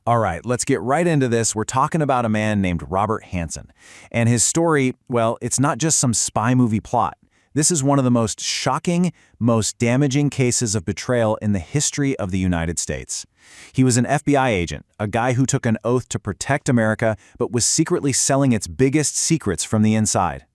All right, let's get right into this. We're talking about a man named Robert Hanssen. And his story, well, it's not just some spy movie plot. This is one of the most shocking, most damaging cases of betrayal in the history of the United States. He was an FBI agent, a guy who took an oath to protect America, but was secretly selling its biggest secrets from the inside.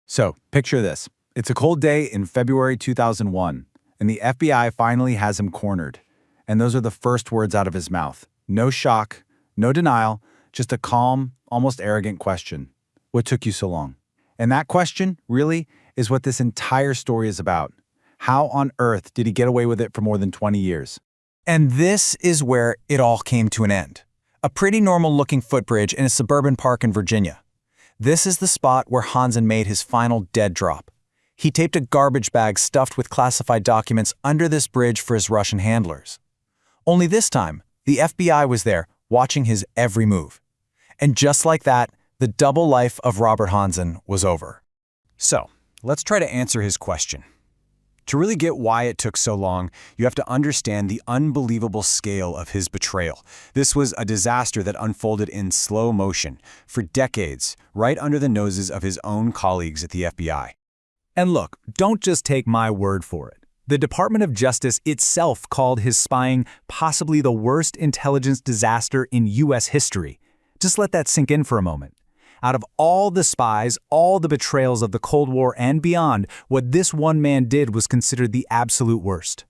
So, picture this. It's a cold day in February 2001, and the FBI finally has him cornered. And those are the first words out of his mouth. No shock, no denial, just a calm, almost arrogant question. What took you so long? And that question, really, is what this entire story is about. How on earth did he get away with it for more than 20 years? And this is where it all came to an end. A pretty normal-looking footbridge in a suburban park in Virginia. This is the spot where Hanssen made his final dead drop. He taped a garbage bag stuffed with classified documents under this bridge for his Russian handlers. Only this time, the FBI was there, watching his every move. And just like that, the double life of Robert Hanssen was over. So, let's try to answer his question. To really get why it took so long, you have to understand the unbelievable scale of his betrayal. This was a disaster that unfolded in slow motion, for decades, right under the noses of his own colleagues at the FBI. And look, don't just take my word for it. The Department of Justice itself called his spying possibly the worst intelligence disaster in U.S. history. Just let that sink in for a moment. Out of all the spies, all the betrayals of the Cold War and beyond, what this one man did was considered the absolute worst.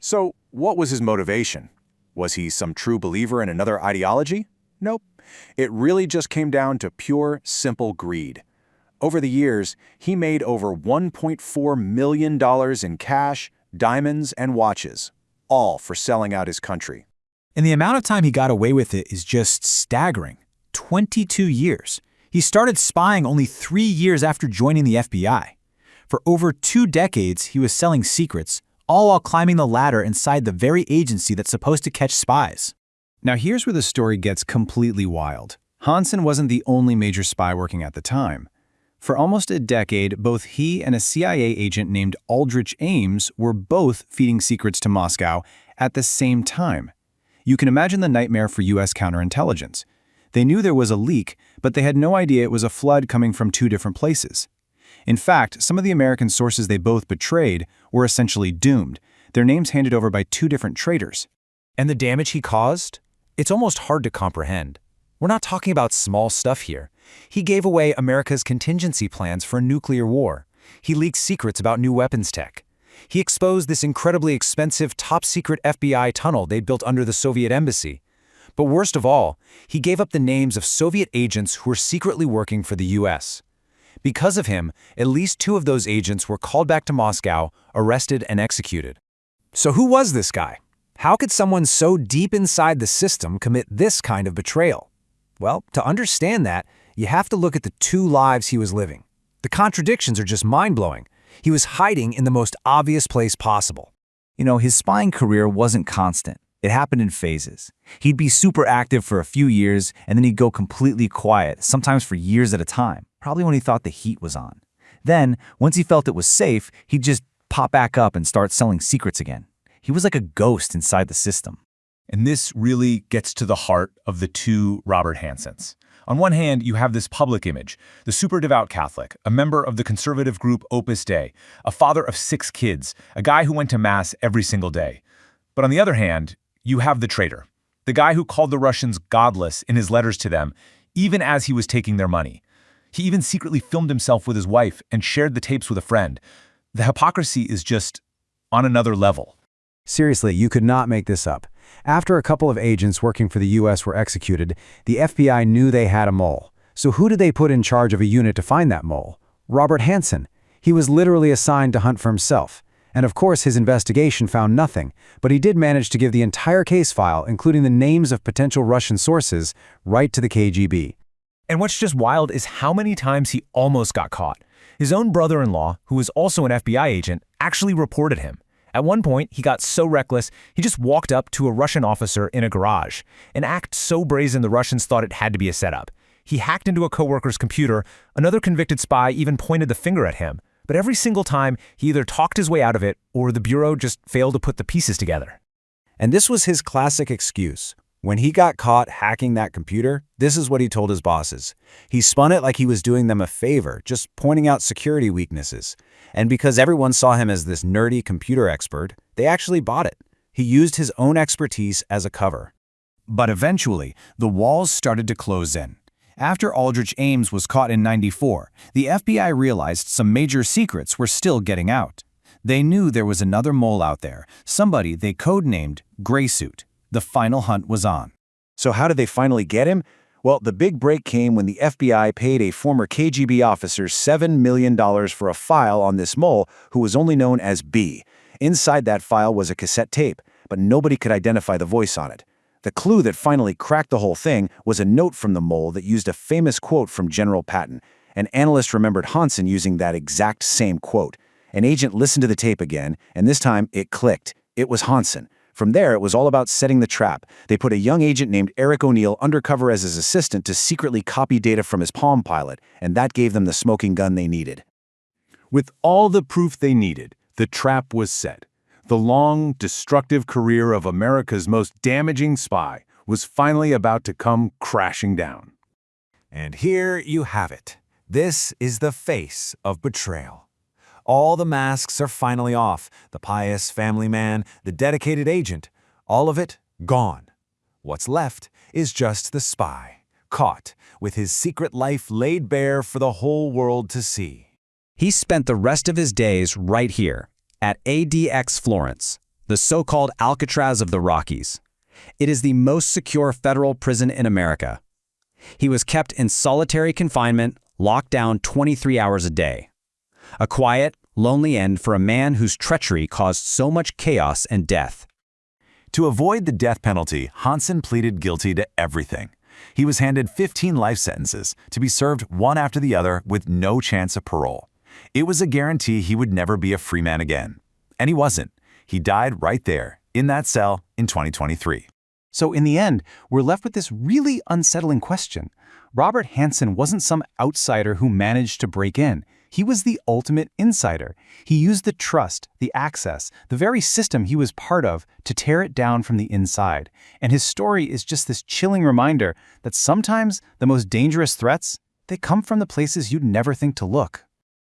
So, what was his motivation? Was he some true believer in another ideology? Nope. It really just came down to pure, simple greed. Over the years, he made over $1.4 million in cash, diamonds, and watches, all for selling out his country. And the amount of time he got away with it is just staggering. 22 years. He started spying only 3 years after joining the FBI. For over 2 decades, he was selling secrets, all while climbing the ladder inside the very agency that's supposed to catch spies. Now here's where the story gets completely wild. Hanssen wasn't the only major spy working at the time. For almost a decade, both he and a CIA agent named Aldrich Ames were both feeding secrets to Moscow at the same time. You can imagine the nightmare for U.S. counterintelligence. They knew there was a leak, but they had no idea it was a flood coming from 2 different places. In fact, some of the American sources they both betrayed were essentially doomed, their names handed over by 2 different traitors. And the damage he caused? It's almost hard to comprehend. We're not talking about small stuff here. He gave away America's contingency plans for a nuclear war. He leaked secrets about new weapons tech. He exposed this incredibly expensive top-secret FBI tunnel they'd built under the Soviet embassy. But worst of all, he gave up the names of Soviet agents who were secretly working for the U.S. Because of him, at least 2 of those agents were called back to Moscow, arrested and executed. So who was this guy? How could someone so deep inside the system commit this kind of betrayal? Well, to understand that, you have to look at the 2 lives he was living. The contradictions are just mind-blowing. He was hiding in the most obvious place possible. You know, his spying career wasn't constant. It happened in phases. He'd be super active for a few years, and then he'd go completely quiet, sometimes for years at a time, probably when he thought the heat was on. Then, once he felt it was safe, he'd just pop back up and start selling secrets again. He was like a ghost inside the system. And this really gets to the heart of the 2 Robert Hanssens. On one hand, you have this public image, the super devout Catholic, a member of the conservative group Opus Dei, a father of 6 kids, a guy who went to Mass every single day. But on the other hand, you have the traitor, the guy who called the Russians godless in his letters to them, even as he was taking their money. He even secretly filmed himself with his wife and shared the tapes with a friend. The hypocrisy is just on another level. Seriously, you could not make this up. After a couple of agents working for the U.S. were executed, the FBI knew they had a mole. So who did they put in charge of a unit to find that mole? Robert Hanssen. He was literally assigned to hunt for himself. And of course, his investigation found nothing, but he did manage to give the entire case file, including the names of potential Russian sources, right to the KGB. And what's just wild is how many times he almost got caught. His own brother-in-law, who was also an FBI agent, actually reported him. At one point, he got so reckless, he just walked up to a Russian officer in a garage, an act so brazen the Russians thought it had to be a setup. He hacked into a coworker's computer, another convicted spy even pointed the finger at him, but every single time, he either talked his way out of it or the Bureau just failed to put the pieces together. And this was his classic excuse. When he got caught hacking that computer, this is what he told his bosses. He spun it like he was doing them a favor, just pointing out security weaknesses. And because everyone saw him as this nerdy computer expert, they actually bought it. He used his own expertise as a cover. But eventually, the walls started to close in. After Aldrich Ames was caught in '94, the FBI realized some major secrets were still getting out. They knew there was another mole out there, somebody they codenamed Graysuit. The final hunt was on. So how did they finally get him? Well, the big break came when the FBI paid a former KGB officer $7 million for a file on this mole who was only known as B. Inside that file was a cassette tape, but nobody could identify the voice on it. The clue that finally cracked the whole thing was a note from the mole that used a famous quote from General Patton. An analyst remembered Hanssen using that exact same quote. An agent listened to the tape again, and this time it clicked. It was Hanssen. From there, it was all about setting the trap. They put a young agent named Eric O'Neill undercover as his assistant to secretly copy data from his Palm Pilot, and that gave them the smoking gun they needed. With all the proof they needed, the trap was set. The long, destructive career of America's most damaging spy was finally about to come crashing down. And here you have it. This is the face of betrayal. All the masks are finally off. The pious family man, the dedicated agent, all of it gone. What's left is just the spy, caught with his secret life laid bare for the whole world to see. He spent the rest of his days right here, at ADX Florence, the so-called Alcatraz of the Rockies. It is the most secure federal prison in America. He was kept in solitary confinement, locked down 23 hours a day. A quiet, lonely end for a man whose treachery caused so much chaos and death. To avoid the death penalty, Hanssen pleaded guilty to everything. He was handed 15 life sentences to be served one after the other with no chance of parole. It was a guarantee he would never be a free man again. And he wasn't. He died right there, in that cell, in 2023. So in the end, we're left with this really unsettling question. Robert Hanssen wasn't some outsider who managed to break in. He was the ultimate insider. He used the trust, the access, the very system he was part of to tear it down from the inside. And his story is just this chilling reminder that sometimes the most dangerous threats, they come from the places you'd never think to look.